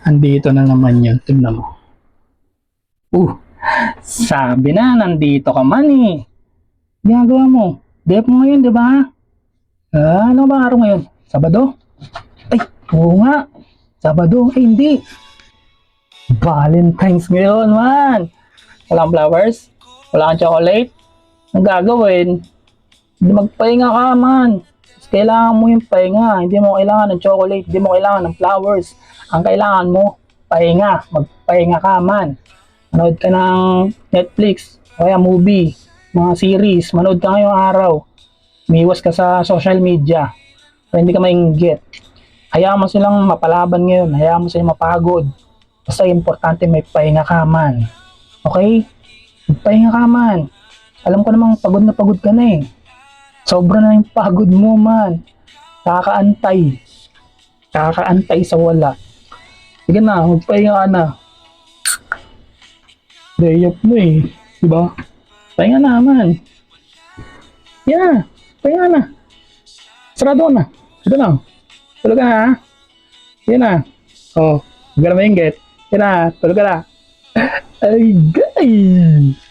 Andito na naman yun. Tignan mo. Sabi na, nandito ka man eh. Ginagawa mo. Dep mo ngayon, di ba? Ano ba araw ngayon? Sabado? Ay, oo nga. Sabado. Ay, hindi. Valentine's ngayon, man. Walang flowers? Wala kang chocolate? Ang gagawin? Hindi magpahinga ka, man. Kailangan mo yung pahinga. Hindi mo kailangan ng chocolate. Hindi mo kailangan ng flowers. Ang kailangan mo, pahinga. Magpahinga ka, man. Manood ka ng Netflix, o kaya movie, mga series. Manood ka ngayong araw. Umiwas ka sa social media para hindi ka mainggit. Hayaan mo silang mapalaban ngayon. Hayaan mo silang mapagod. Basta importante may pahinga ka, man. Okay? Magpahinga ka, man. Alam ko namang pagod na pagod ka na eh. Sobra na yung pagod mo, man. Kakaantay. Kakaantay sa wala. Sige na, magpahinga ka na. Day off mo eh. Diba? Pahinga na, man. Yeah, pahinga na. Sarado na. Ito na. Tulog ka na, ha? Yan na. Oh, huwag ka na maingit. Yan na, tulog ka na. Ay, guys!